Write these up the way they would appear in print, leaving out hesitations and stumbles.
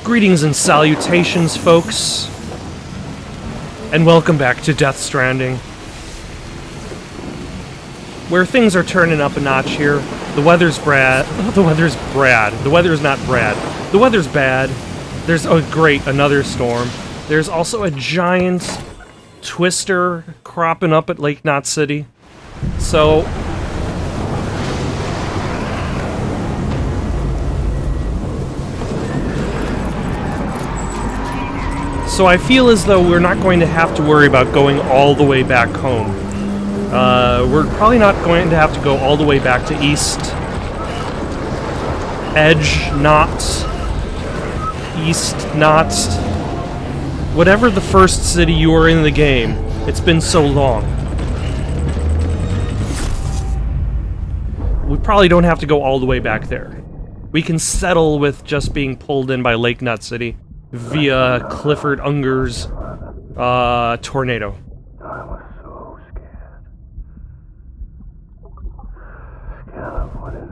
Greetings and salutations, folks, and welcome back to Death Stranding, where things are turning up a notch here. The weather's The weather's not Brad. The weather's bad. There's, oh great, another storm. There's also a giant twister cropping up at Lake Knot City. So I feel as though we're not going to have to worry about going all the way back home. We're probably not going to have to go all the way back to East Edge, whatever the first city you were in the game. It's been so long. We probably don't have to go all the way back there. We can settle with just being pulled in by Lake Knot City via Clifford Unger's tornado. I was so scared. Scared of what it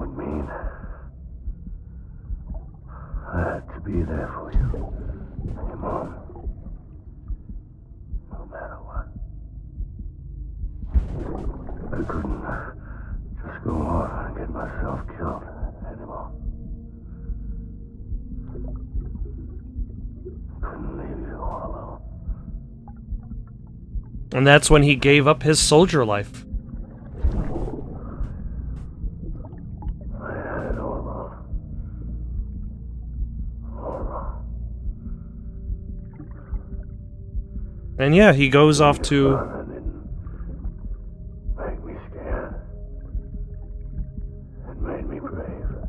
would mean. I had to be there for you, your mom. No matter what. I couldn't just go off and get myself killed anymore. Couldn't leave you all alone. And that's when he gave up his soldier life. I had it all wrong. All wrong. And yeah, he goes off to... It didn't make me scared. It made me brave.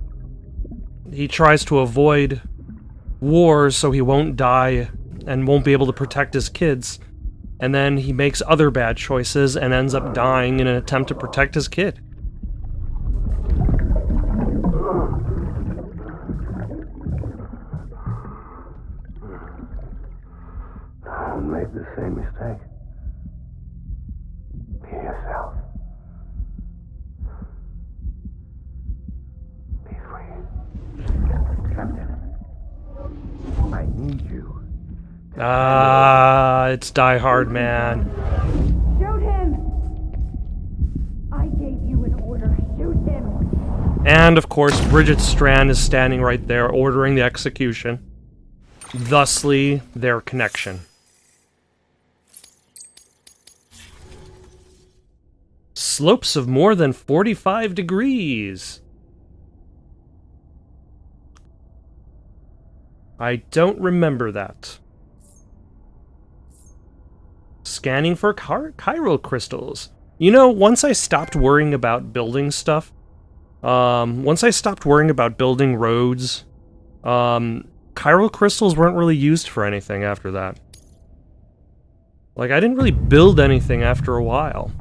He tries to avoid wars so he won't die and won't be able to protect his kids. And then he makes other bad choices and ends up dying in an attempt to protect his kid. Don't make the same mistake. Be yourself. Be free. Captain, I need you. It's Die Hard, man. Shoot him! I gave you an order. Shoot him! And, of course, Bridget Strand is standing right there, ordering the execution. Thusly, their connection. Slopes of more than 45 degrees. I don't remember that. Scanning for chiral crystals. You know, once I stopped worrying about building stuff, once I stopped worrying about building roads, chiral crystals weren't really used for anything after that. Like, I didn't really build anything after a while.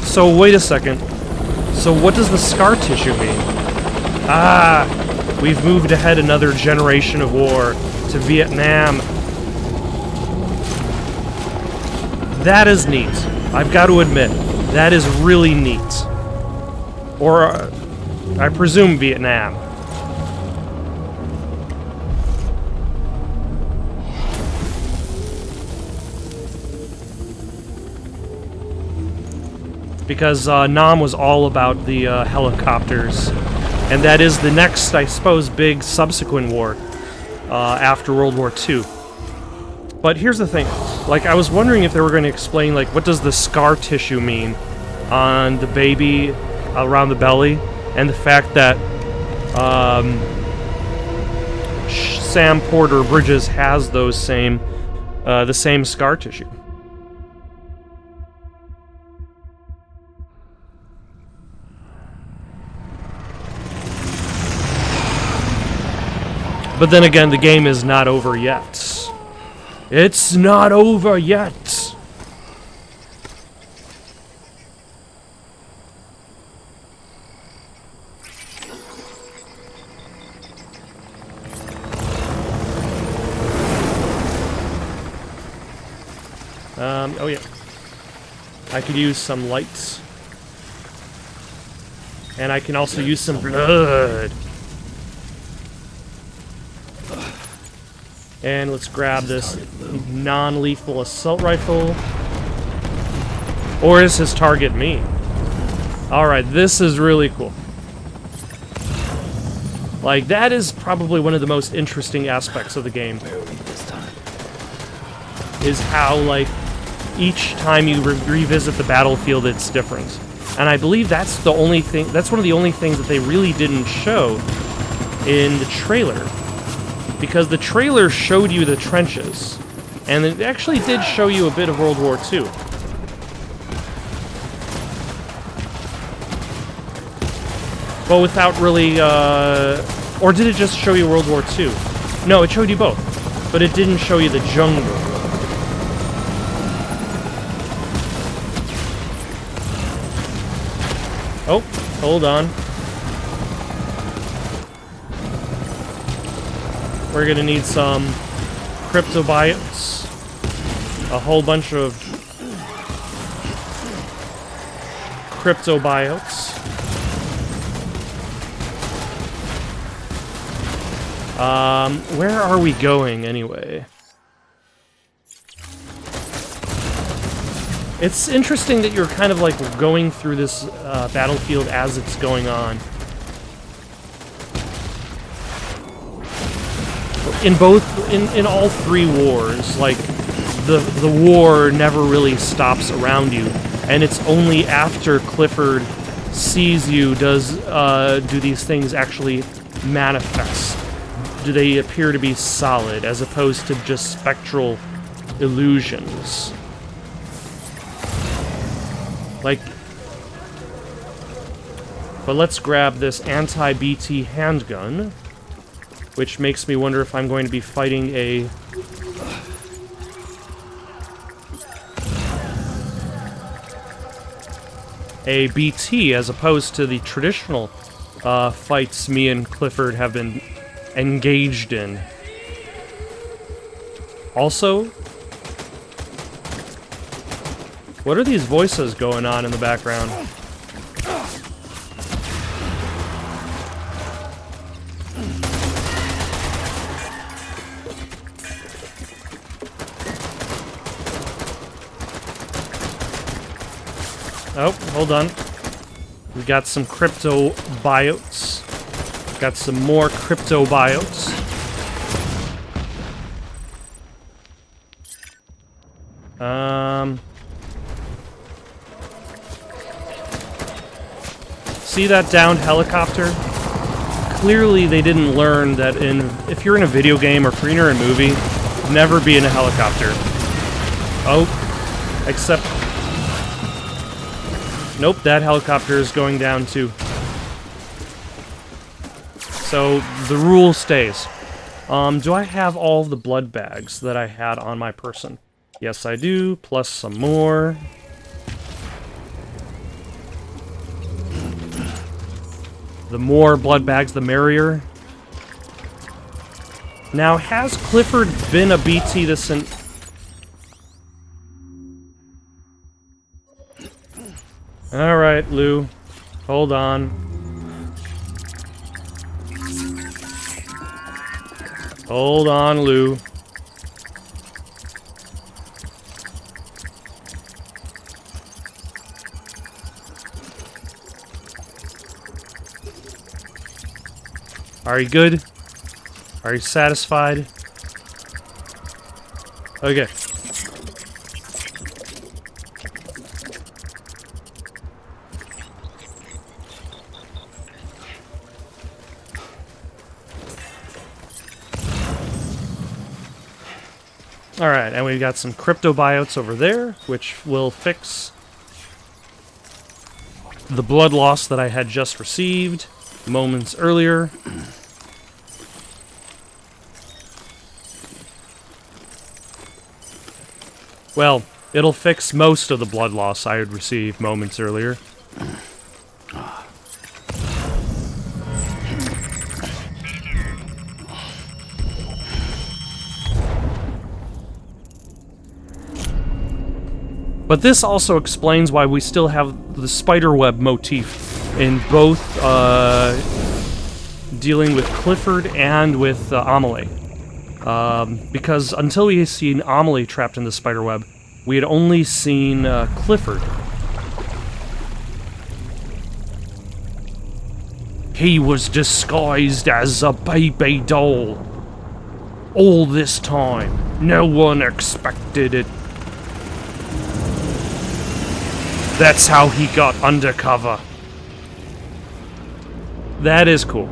So, wait a second. So what does the scar tissue mean? Ah! We've moved ahead another generation of war to Vietnam. That is neat. I've got to admit, that is really neat. Or, I presume Vietnam. Because Nam was all about the helicopters, and that is the next, I suppose, big subsequent war after World War II. But here's the thing, like, I was wondering if they were going to explain, like, what does the scar tissue mean on the baby around the belly, and the fact that Sam Porter Bridges has those same, the same scar tissue. But then again, the game is not over yet. It's not over yet! Oh yeah. I could use some lights. And I can also use some blood. And let's grab this non-lethal assault rifle. Or is his target me? Alright, this is really cool. Like, that is probably one of the most interesting aspects of the game. Is how, like, each time you revisit the battlefield, it's different. And I believe that's the only thing, that's one of the only things that they really didn't show in the trailer. Because the trailer showed you the trenches. And it actually did show you a bit of World War II. But without really, or did it just show you World War II? No, it showed you both. But it didn't show you the jungle. Oh, hold on. We're gonna need some cryptobiotes. A whole bunch of cryptobiotes. Where are we going anyway? It's interesting that you're kind of like going through this battlefield as it's going on. In all three wars, like the war never really stops around you, and it's only after Clifford sees you do these things actually manifest. Do they appear to be solid as opposed to just spectral illusions? Like, but let's grab this anti-BT handgun, which makes me wonder if I'm going to be fighting a BT as opposed to the traditional fights me and Clifford have been engaged in. Also, what are these voices going on in the background? Oh, hold on. We got some cryptobiotes. Got some more cryptobiotes. See that downed helicopter? Clearly they didn't learn that if you're in a video game or if you're in a movie, never be in a helicopter. Oh, except... Nope, that helicopter is going down too. So, the rule stays. Do I have all of the blood bags that I had on my person? Yes, I do, plus some more. The more blood bags, the merrier. Now, has Clifford been a BT this in... Alright, Lou. Hold on. Hold on, Lou. Are you good? Are you satisfied? Okay. Alright, and we've got some cryptobiotes over there, which will fix the blood loss that I had just received moments earlier. Well, it'll fix most of the blood loss I had received moments earlier. But this also explains why we still have the spiderweb motif in both dealing with Clifford and with Amelie. Because until we had seen Amelie trapped in the spiderweb, we had only seen Clifford. He was disguised as a baby doll. All this time, no one expected it. That's how he got undercover. That is cool.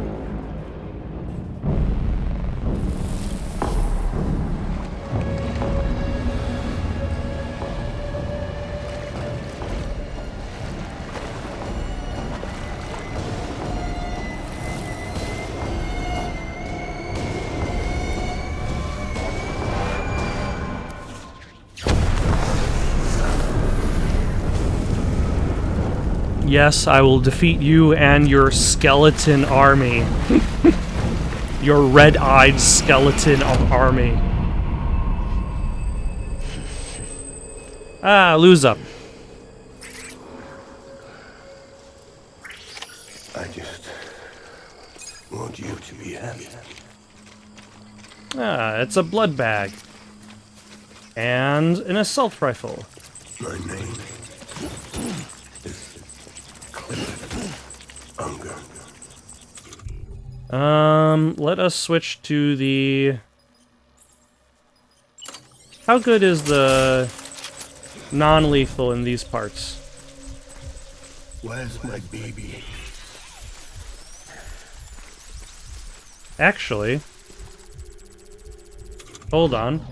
Yes, I will defeat you and your skeleton army. Your red-eyed skeleton army. Ah, lose up. I just want you to be happy. Ah, it's a blood bag. And an assault rifle. My name is Clifford. Let us switch to the... How good is the non-lethal in these parts? Where's my baby? Actually... Hold on.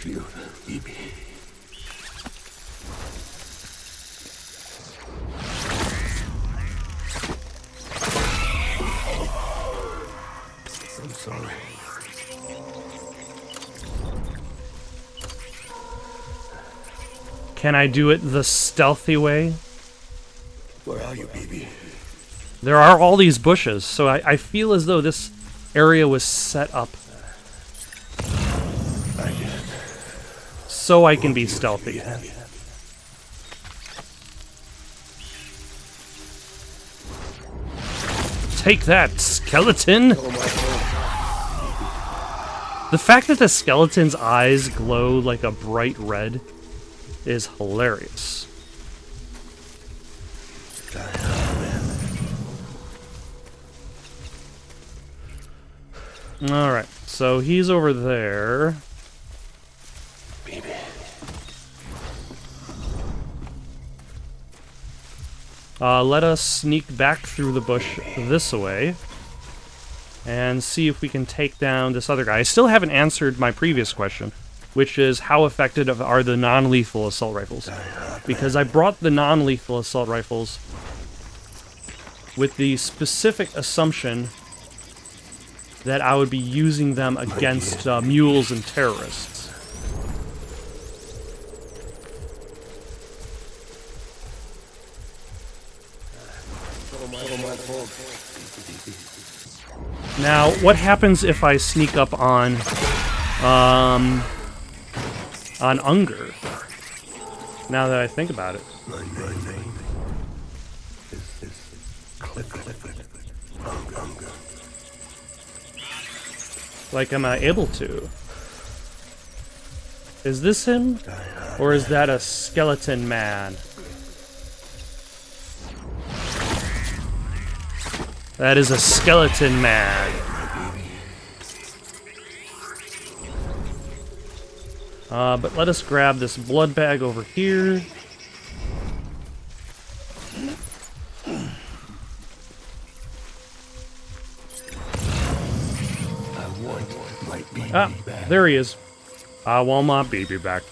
You, baby. I'm sorry. Can I do it the stealthy way? Where are you, baby? There are all these bushes, so I feel as though this area was set up so I can be stealthy. Take that, skeleton! The fact that the skeleton's eyes glow like a bright red is hilarious. Alright, so he's over there. Baby. Let us sneak back through the bush this way and see if we can take down this other guy. I still haven't answered my previous question, which is how effective are the non-lethal assault rifles? Because I brought the non-lethal assault rifles with the specific assumption that I would be using them against mules and terrorists. Now, what happens if I sneak up on Unger? Now that I think about it. My name is Clifford. Like, am I able to? Is this him? Or is that a skeleton man? That is a skeleton man. But let us grab this blood bag over here. Ah, there he is. I want my baby back.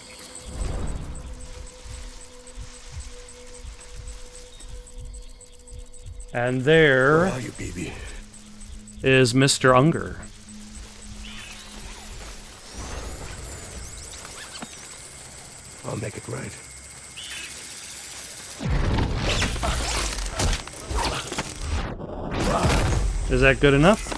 And there Where are you, baby? is Mr. Unger. I'll make it right. Is that good enough?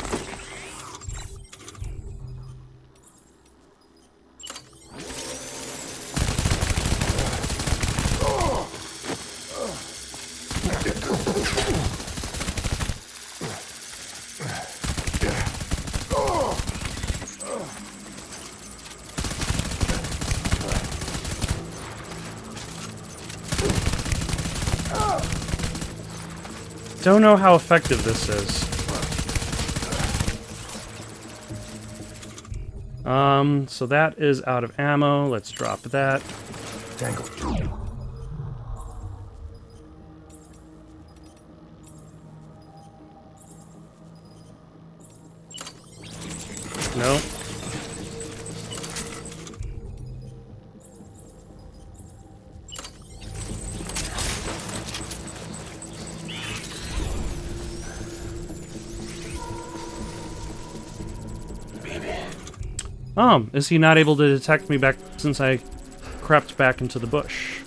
don't know how effective this is. So that is out of ammo. Let's drop that. Tangle. No. Is he not able to detect me back since I crept back into the bush?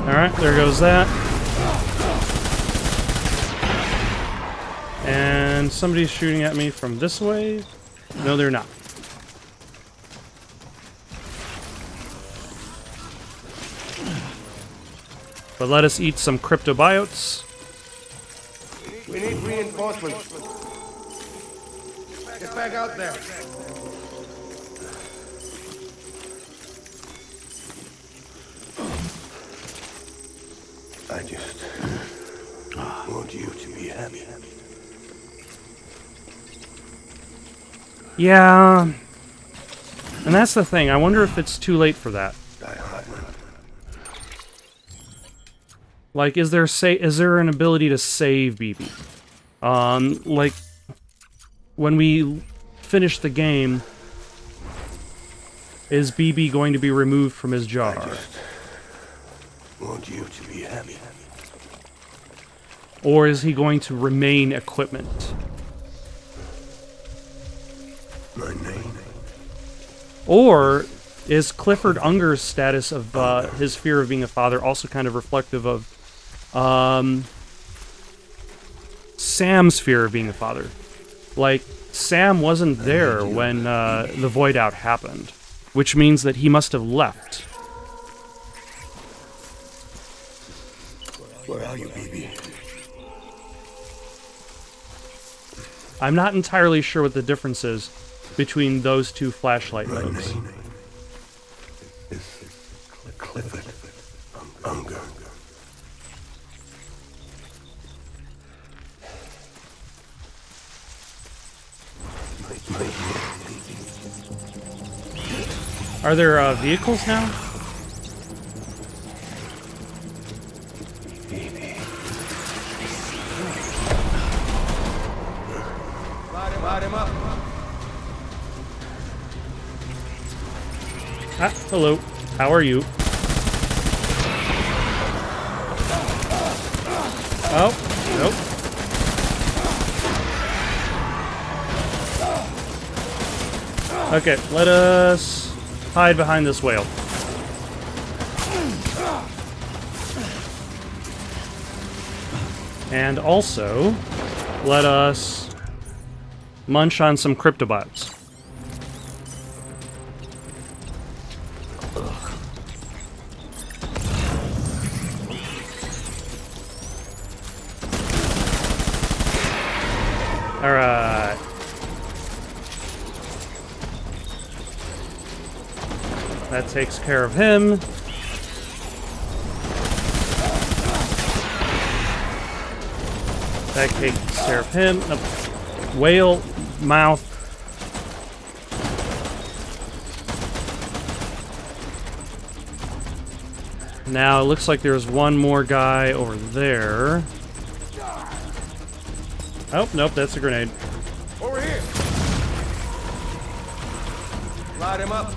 Alright, there goes that. And somebody's shooting at me from this way. No, they're not. But let us eat some cryptobiotes. We need reinforcements. Get back out there. I just want you to be happy. Yeah. And that's the thing. I wonder if it's too late for that. Die hard. Like, is there an ability to save BB? Like, when we finish the game, is BB going to be removed from his jar? I just want you to be happy. Or is he going to remain equipment? My name. Or is Clifford Unger's status of his fear of being a father also kind of reflective of Sam's fear of being a father? Like, Sam wasn't there when the void out happened, which means that he must have left. Where are you, BB? I'm not entirely sure what the difference is between those two flashlight My modes. name is Clifford Unger. Are there vehicles now? Light him up. Ah, hello. How are you? Oh, nope. Okay, let us hide behind this whale. And also, let us munch on some cryptobots. Alright. That takes care of him. That takes care of him. Whale mouth. Now it looks like there's one more guy over there. Oh, nope, that's a grenade. Over here. Light him up.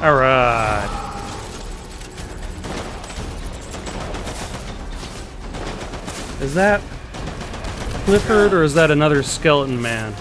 Alright. Is that Clifford or is that another skeleton man?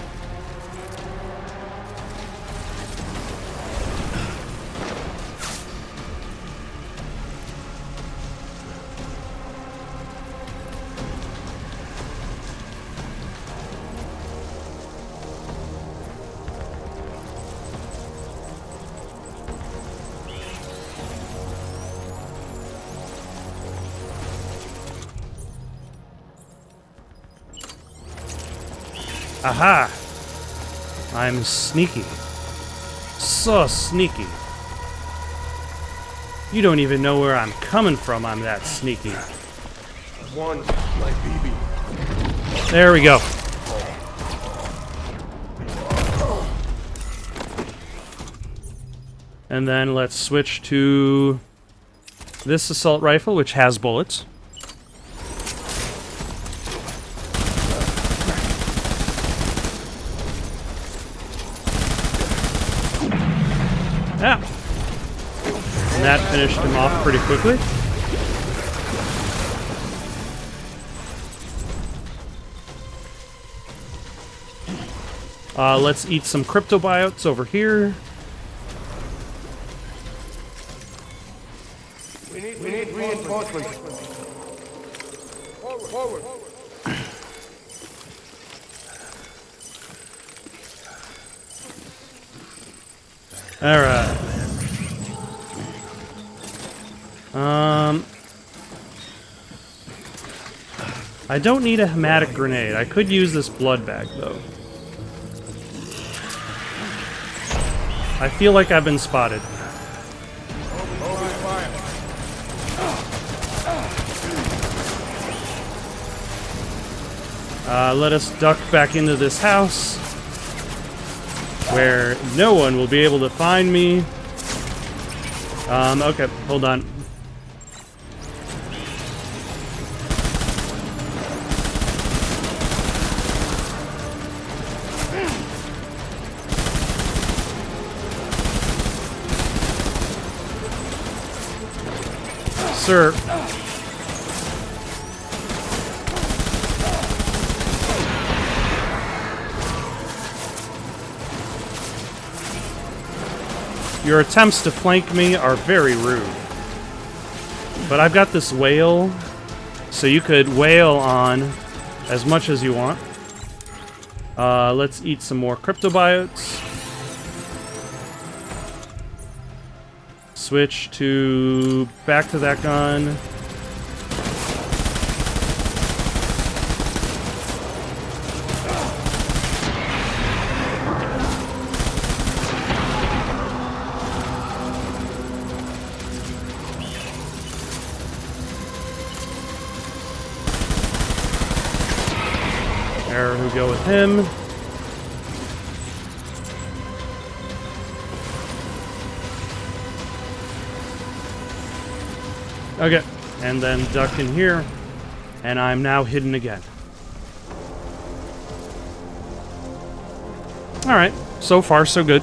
Aha! I'm sneaky. So sneaky. You don't even know where I'm coming from, I'm that sneaky. One, my BB. There we go. And then let's switch to this assault rifle, which has bullets. Yeah. And that finished him off pretty quickly. Let's eat some cryptobiotes over here. We need reinforcements. Forward. Alright. I don't need a hematic grenade. I could use this blood bag, though. I feel like I've been spotted. Let us duck back into this house, where no one will be able to find me. Okay, hold on. Sir. Your attempts to flank me are very rude. But I've got this whale, so you could whale on as much as you want. Let's eat some more cryptobiotes. Switch to back to that gun. There we go with him. Okay, and then duck in here, and I'm now hidden again. Alright, so far so good.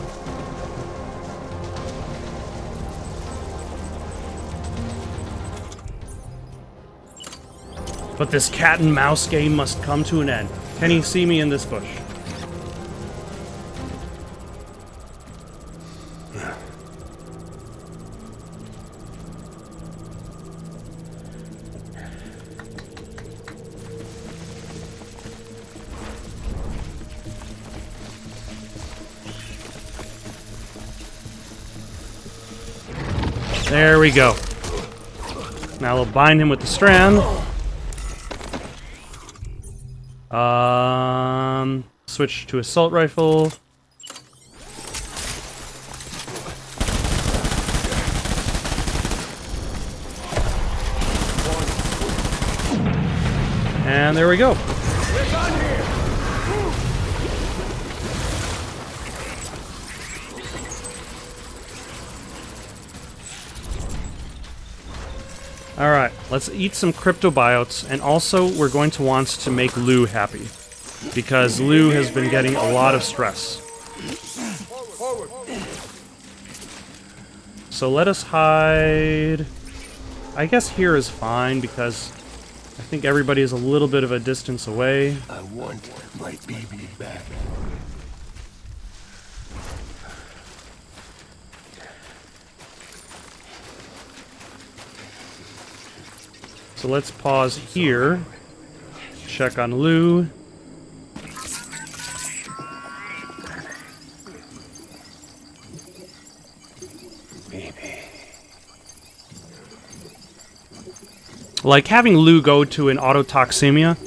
But this cat and mouse game must come to an end. Can he see me in this bush? There we go. Now we'll bind him with the strand. Switch to assault rifle. And there we go. Alright, let's eat some cryptobiotes, and also we're going to want to make Lou happy, because Lou has been getting a lot of stress. So let us hide. I guess here is fine, because I think everybody is a little bit of a distance away. I want my baby back. So let's pause here. Check on Lou. Like, having Lou go to an autotoxemia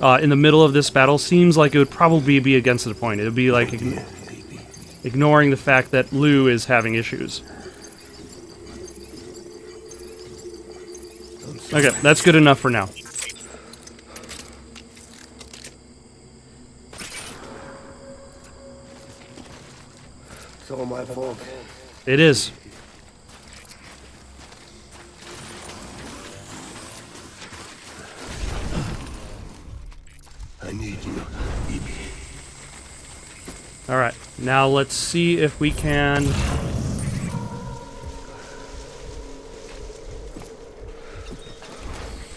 in the middle of this battle seems like it would probably be against the point. It would be like ignoring the fact that Lou is having issues. Okay, that's good enough for now. It's all my fault. It is. I need you, Phoebe. Alright, now let's see if we can...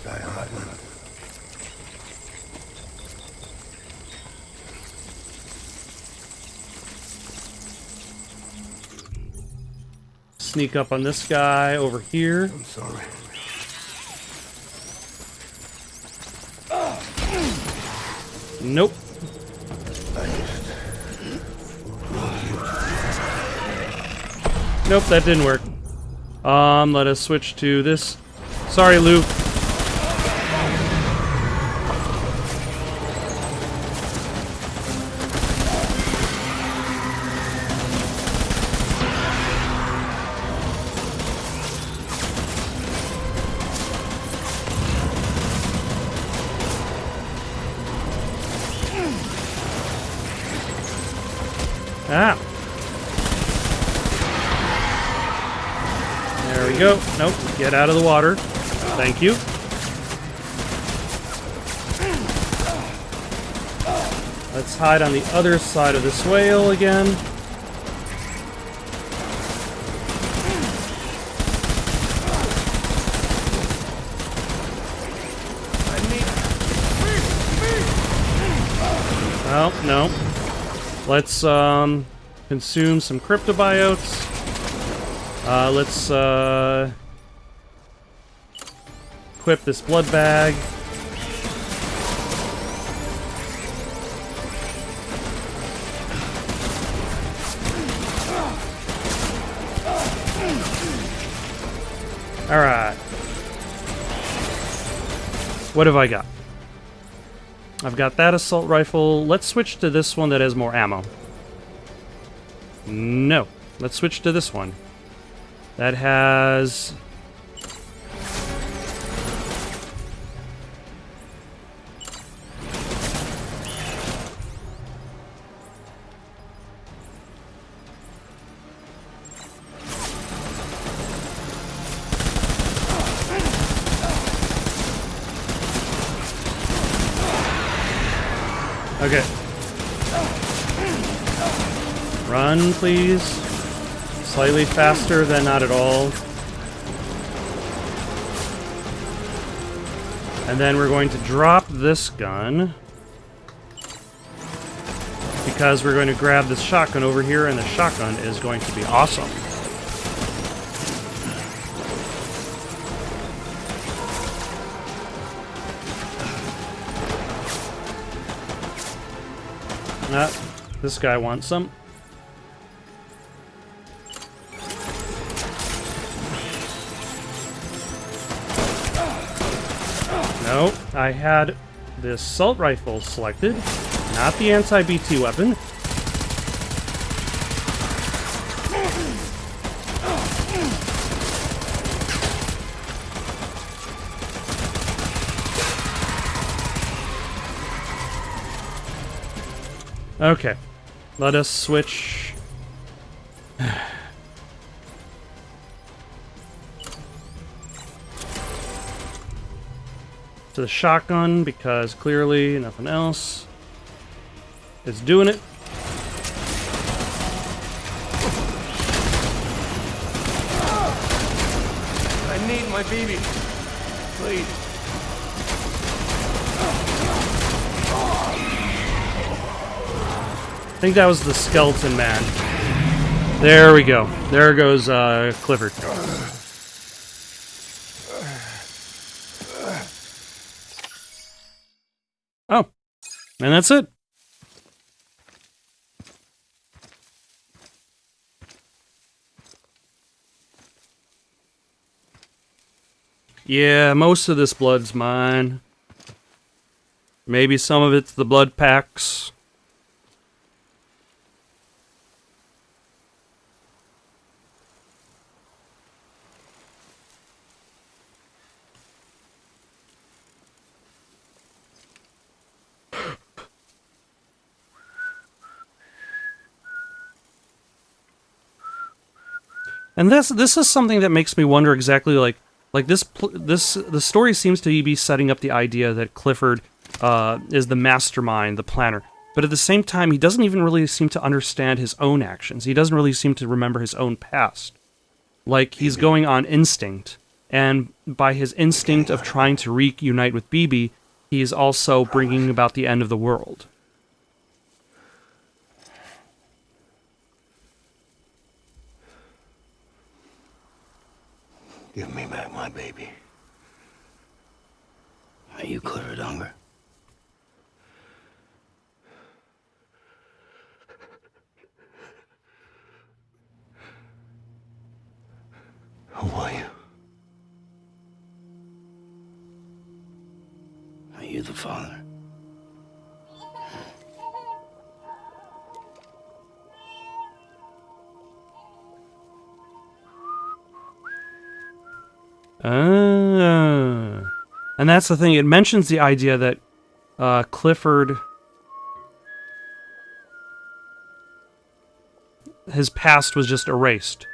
Die hard. sneak up on this guy over here. I'm sorry. Nope. Nope, that didn't work. Let us switch to this. Sorry, Lou. Ah. There we go. Nope. Get out of the water. Thank you. Let's hide on the other side of this whale again. Oh, no. Let's consume some cryptobiotes. Let's equip this blood bag. Alright. What have I got? I've got that assault rifle. Let's switch to this one that has more ammo. No. Let's switch to this one. That has... Okay. Run, please. Slightly faster than not at all. And then we're going to drop this gun. Because we're going to grab this shotgun over here, and the shotgun is going to be awesome. This guy wants some. No, I had the assault rifle selected, not the anti-BT weapon. Okay, let us switch. To the shotgun, because clearly nothing else is doing it. I need my baby. Please. I think that was the skeleton man. There we go. There goes Clifford. Oh, and that's it. Yeah, most of this blood's mine. Maybe some of it's the blood packs. And this is something that makes me wonder exactly like the story seems to be setting up the idea that Clifford is the mastermind, the planner. But at the same time, he doesn't even really seem to understand his own actions. He doesn't really seem to remember his own past. Like, he's going on instinct. And by his instinct of trying to reunite with BB, he is also bringing about the end of the world. Give me back my baby. Are you Clifford Unger? Who are you? Are you the father? And that's the thing. It mentions the idea that Clifford, his past was just erased.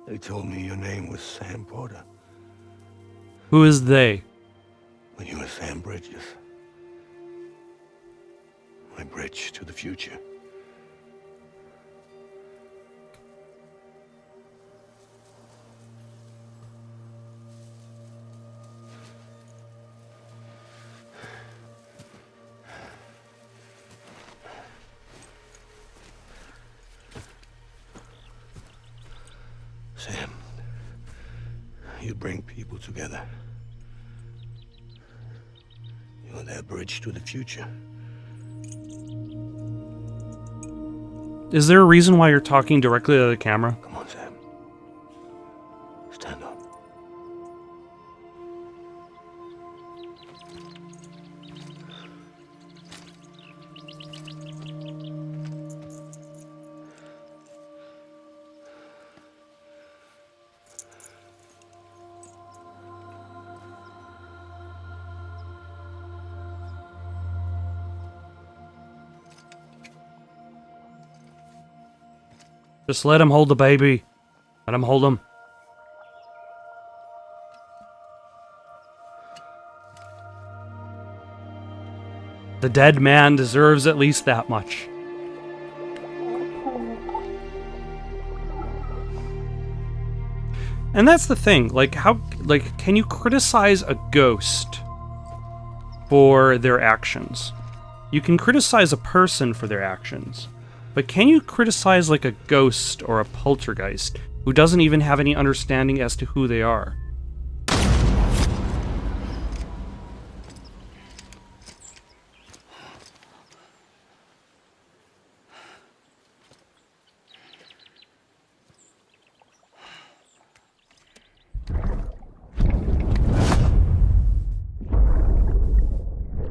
They told me your name was Sam Porter. Who is they? When you were Sam Bridges. My bridge to the future. Sam, you bring people together. You're their bridge to the future. Is there a reason why you're talking directly to the camera? Come on, Sam. Stand up. Just let him hold the baby. Let him hold him. The dead man deserves at least that much. And that's the thing. Like, can you criticize a ghost for their actions? You can criticize a person for their actions. But can you criticize like a ghost or a poltergeist who doesn't even have any understanding as to who they are?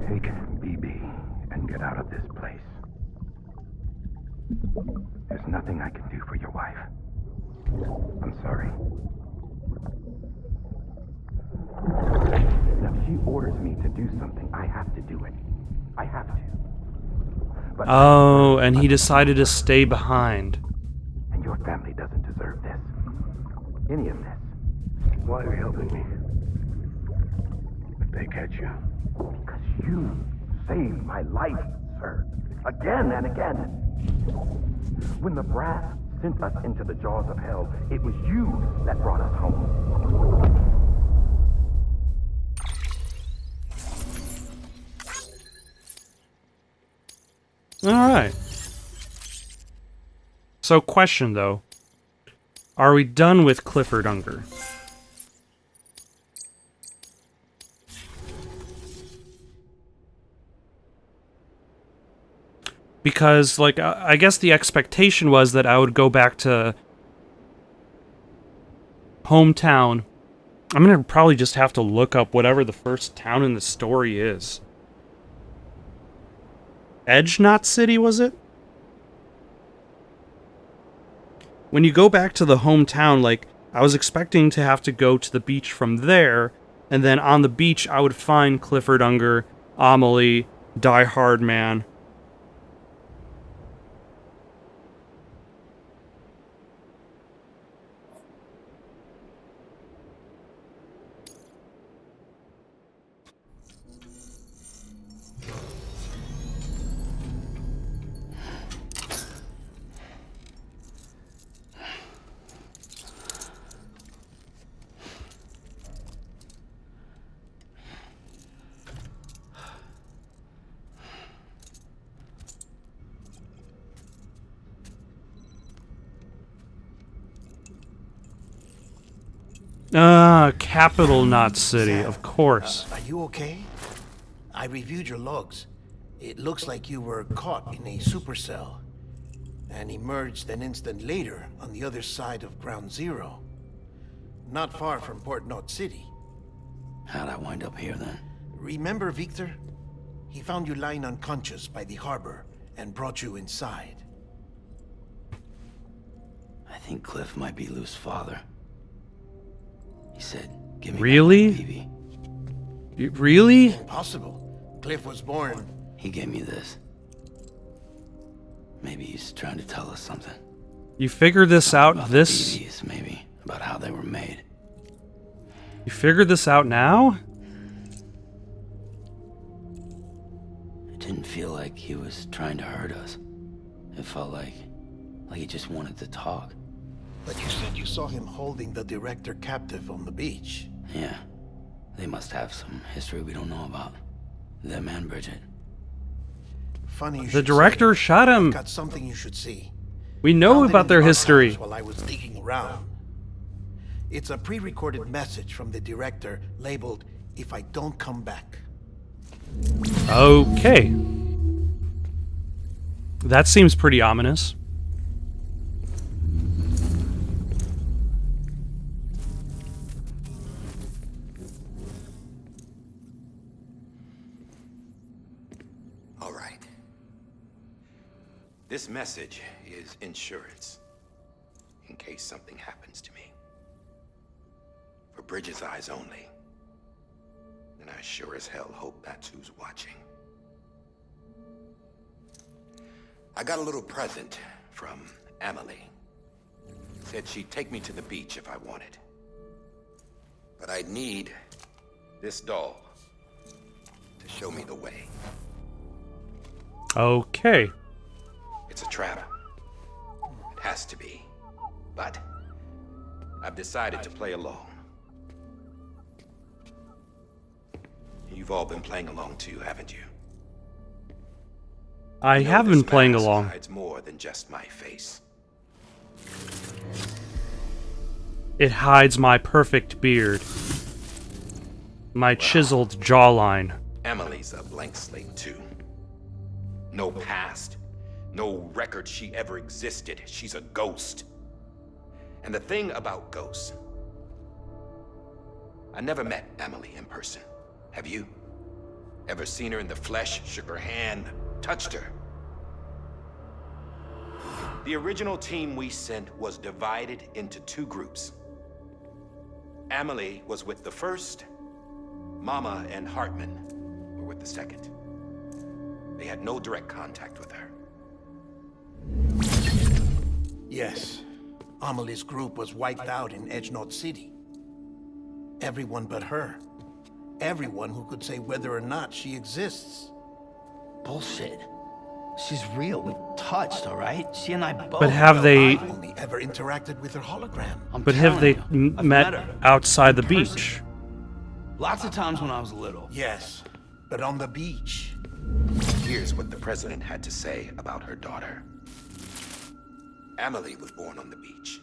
Take BB and get out of this place. There's nothing I can do for your wife. I'm sorry. If she orders me to do something, I have to do it. I have to. But Oh, and he decided to stay behind. and your family doesn't deserve this. Any of this. Why are you helping me? If they catch you. Because you saved my life, sir. Again and again. When the brass sent us into the jaws of hell, it was you that brought us home. Alright. So, question though. Are we done with Clifford Unger? Because, like, I guess the expectation was that I would go back to hometown. I'm gonna probably just have to look up whatever the first town in the story is. Edgenot City, was it? When you go back to the hometown, like, I was expecting to have to go to the beach from there, and then on the beach I would find Clifford Unger, Amelie, Die Hard Man. Capital Knot City, of course. Are you okay? I reviewed your logs. It looks like you were caught in a supercell and emerged an instant later on the other side of Ground Zero. Not far from Port Knot City. How'd I wind up here then? Remember Victor? He found you lying unconscious by the harbor and brought you inside. I think Cliff might be Lou's father. He said, give me Really? back my baby. Really? Impossible. Cliff was born. He gave me this. Maybe he's trying to tell us something. You figured this out About this... the BBs, maybe. About how they were made. You figured this out now? It didn't feel like he was trying to hurt us. It felt like he just wanted to talk. But you said you saw him holding the director captive on the beach. Yeah. They must have some history we don't know about. Them and Bridget. Funny you The should director say. shot him. I've got something you should see. We know Found it about in their the history. archives while I was digging around. It's a pre-recorded message from the director labeled, "If I don't come back." Okay. That seems pretty ominous. All right. This message is insurance. In case something happens to me. For Bridget's eyes only. And I sure as hell hope that's who's watching. I got a little present from Amelie. Said she'd take me to the beach if I wanted. But I'd need this doll to show me the way. Okay. It's a trap. It has to be. But I've decided to play along. You've all been playing along too, haven't you? I You know have this been playing mask along. hides more than just my face. It hides my perfect beard. My chiseled jawline. Amelie's a blank slate too. No past, no record she ever existed. She's a ghost. And the thing about ghosts, I never met Amelie in person. Have you? Ever seen her in the flesh, shook her hand, touched her? The original team we sent was divided into two groups. Amelie was with the first, Mama and Hartman were with the second. They had no direct contact with her. Yes. Amelie's group was wiped out in Edgenot City. Everyone but her. Everyone who could say whether or not she exists. Bullshit. She's real. We touched, all right? She and I both. But have they... I've only ever interacted with her hologram. I'm But have they telling you, I've met her. outside the In person. beach? Lots of times when I was little. Yes, but on the beach. Here's what the president had to say about her daughter. Amelie was born on the beach.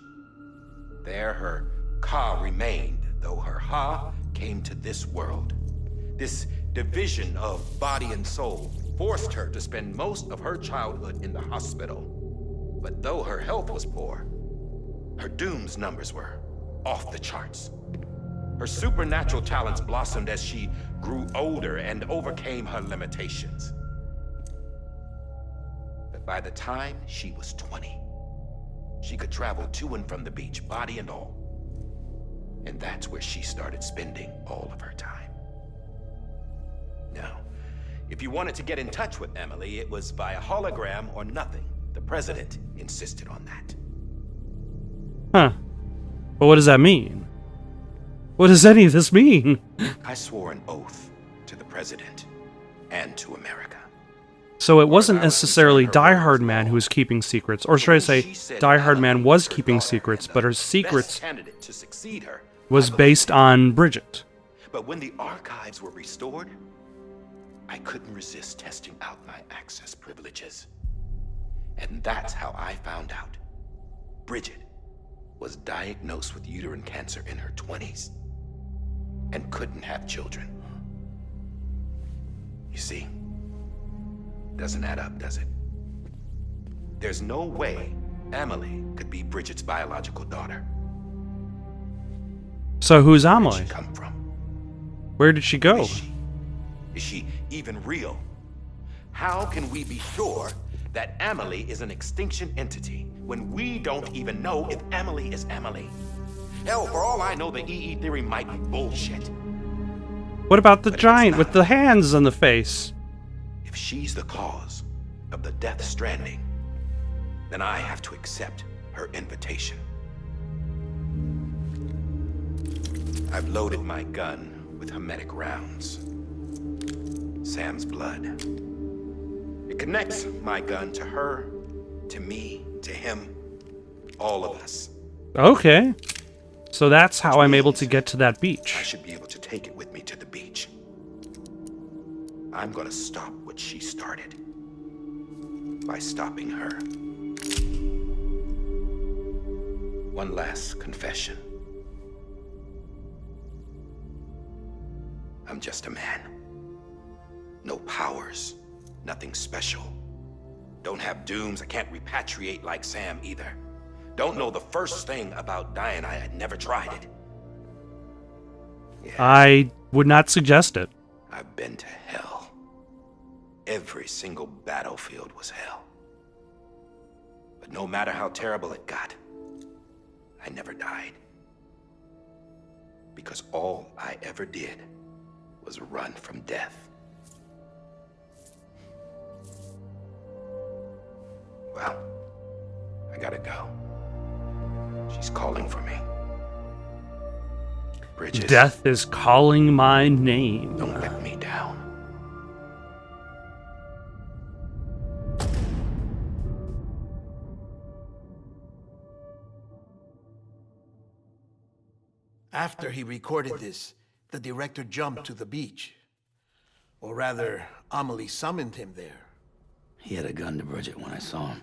There her Ka remained, though her Ha came to this world. This division of body and soul forced her to spend most of her childhood in the hospital. But though her health was poor, her Doom's numbers were off the charts. Her supernatural talents blossomed as she grew older and overcame her limitations. But by the time she was 20, she could travel to and from the beach, body and all. And that's where she started spending all of her time. Now, if you wanted to get in touch with Emily, it was via hologram or nothing. The president insisted on that. Huh. But what does that mean? What does any of this mean? I swore an oath to the president and to America. So it wasn't necessarily Die Hard Man who was keeping secrets, or should I say, Die Hard Man was keeping secrets, but her secrets Candidate to succeed her was based on Bridget. But when the archives were restored, I couldn't resist testing out my access privileges. And that's how I found out. Bridget was diagnosed with uterine cancer in her 20s and couldn't have children. You see, doesn't add up, does it? There's no way Emily could be Bridget's biological daughter. So who's Where'd Amelie? she come from? Where did she go? Is she even real? How can we be sure that Emily is an extinction entity when we don't even know if Emily is Emily? Hell, for all I know, the EE theory might be bullshit. What about the But if it's giant not, with the hands on the face? if she's the cause of the Death Stranding, then I have to accept her invitation. I've loaded my gun with hermetic rounds. Sam's blood. It connects my gun to her, to me, to him, all of us. Okay. So that's how I'm able to get to that I beach. should be able to take it with me to the beach. I'm gonna stop what she started by stopping her. One last confession. I'm just a man. No powers, nothing special. Don't have dooms, I can't repatriate like Sam either. Don't know the first thing about dying, I had never tried it. Yeah, I would not suggest it. I've been to hell. Every single battlefield was hell. But no matter how terrible it got, I never died. Because all I ever did was run from death. Well, I gotta go. She's calling for me. Bridget, Death is calling my name. don't let me down. After he recorded this, the director jumped to the beach. Or rather, Amelie summoned him there. He had a gun to Bridget when I saw him.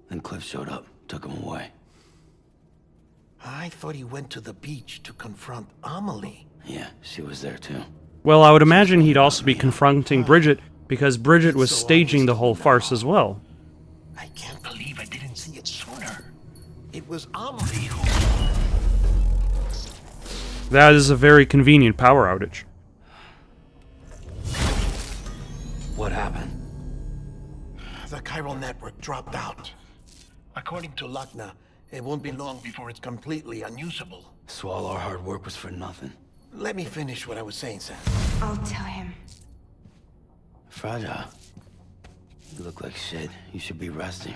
Then Cliff showed up, took him away. I thought he went to the beach to confront Amelie. Yeah, she was there too. Well, I would imagine he'd also be confronting Bridget because Bridget was staging the whole farce as well. I can't believe I didn't see it sooner. It was Amelie who... That is a very convenient power outage. What happened? The chiral network dropped out. According to Lakna, it won't be long before it's completely unusable. So all our hard work was for nothing. Let me finish what I was saying, Sam. I'll tell him. Fragile. You look like shit. You should be resting.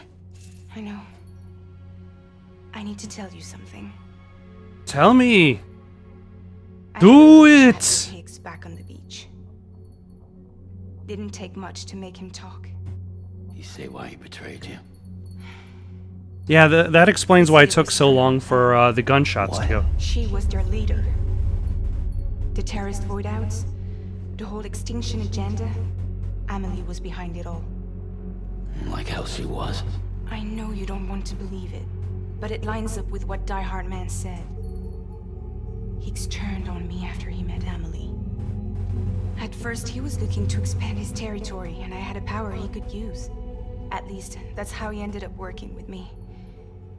I know. I need to tell you something. Tell me. I Do had it! Higgs back on the beach. Didn't take much to make him talk. You say why he betrayed you? Yeah, that explains why it took so long for the gunshots to go. She was their leader. The terrorist void outs, the whole extinction agenda, Amelie was behind it all. Like hell she was. I know you don't want to believe it, but it lines up with what Die Hard Man said. Higgs turned on me after he met Amelie. I At first, he was looking to expand his territory, and I had a power he could use. At least, that's how he ended up working with me.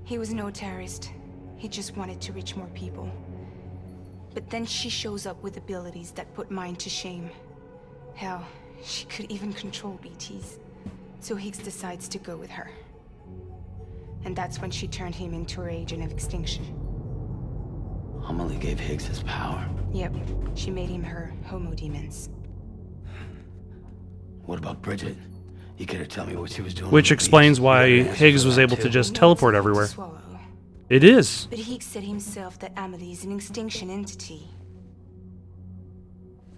He was no terrorist. He just wanted to reach more people. But then she shows up with abilities that put mine to shame. Hell, she could even control BTs. So Higgs decides to go with her. And that's when she turned him into her agent of extinction. Amelie gave Higgs his power. Yep, she made him her homo demons. What about Bridget? You could have told me what she was doing. Which explains why Higgs was able to just teleport everywhere. Swallow. It is. But Higgs said himself that Amelie is an extinction entity.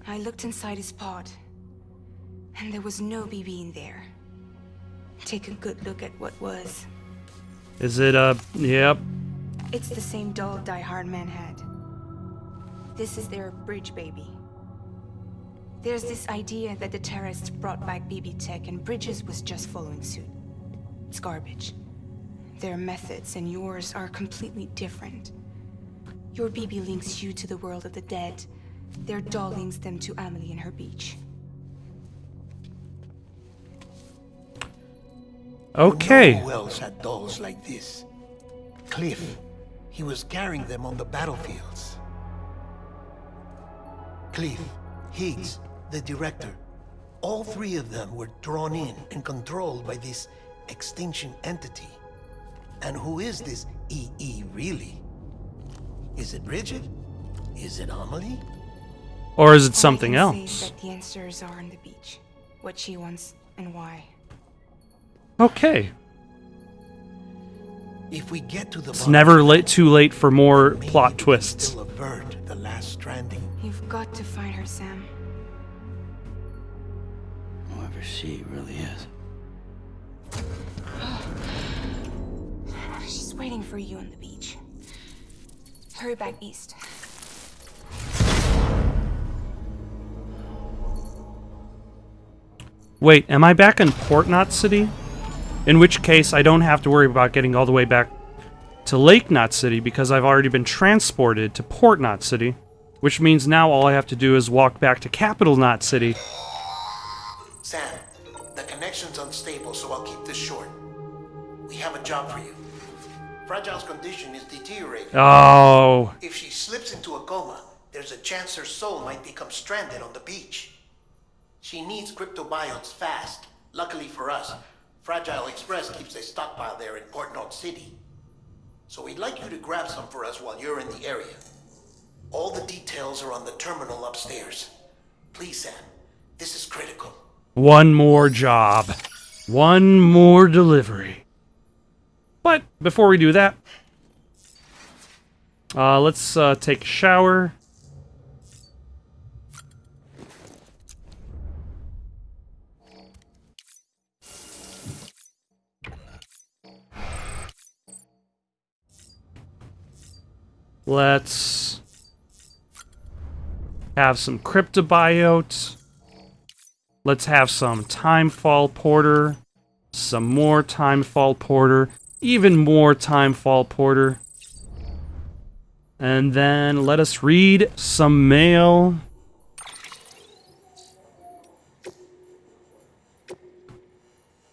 I looked inside his pod, and there was no BB in there. Take a good look at what was. Is it, yep. It's the same doll Die Hard Man had. This is their bridge baby. There's this idea that the terrorists brought back BB tech and Bridges was just following suit. It's garbage. Their methods and yours are completely different. Your BB links you to the world of the dead. Their doll links them to Amelie and her beach. Okay. Who else had dolls like this? Cliff. He was carrying them on the battlefields. Cliff, Higgs, the director. All three of them were drawn in and controlled by this extinction entity. And who is this EE really? Is it Bridget? Is it Amelie? Or is it something All I can else? say is that the answers are on the beach. What she wants and why. Okay. If we get to the It's never too late for more plot twists. Still avert the last stranding. You've got to find her, Sam. Whoever she really is. She's waiting for you on the beach. Hurry back east. Wait, am I back in Port Knot City? In which case, I don't have to worry about getting all the way back to Lake Knot City because I've already been transported to Port Knot City, which means now all I have to do is walk back to Capital Knot City. Sam, the connection's unstable, so I'll keep this short. We have a job for you. Fragile's condition is deteriorating. Oh. If she slips into a coma, there's a chance her soul might become stranded on the beach. She needs cryptobiotes fast. Luckily for us, Fragile Express keeps a stockpile there in Port Knot City. So we'd like you to grab some for us while you're in the area. All the details are on the terminal upstairs. Please, Sam, this is critical. One more job. One more delivery. But before we do that, let's take a shower. Let's have some cryptobiote. Let's have some timefall porter. Some more timefall porter. Even more timefall porter. And then let us read some mail.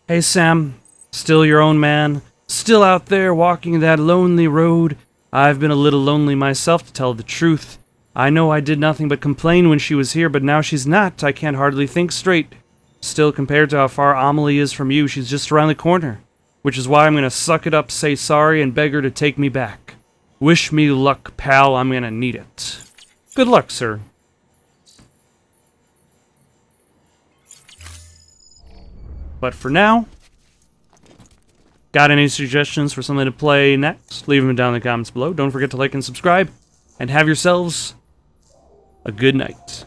Hey Sam, still your own man. Still out there walking that lonely road. I've been a little lonely myself, to tell the truth. I know I did nothing but complain when she was here, but now she's not. I can't hardly think straight. Still, compared to how far Amelie is from you, she's just around the corner. Which is why I'm gonna suck it up, say sorry, and beg her to take me back. Wish me luck, pal. I'm gonna need it. Good luck, sir. But for now, got any suggestions for something to play next? Leave them down in the comments below. Don't forget to like and subscribe, and have yourselves a good night.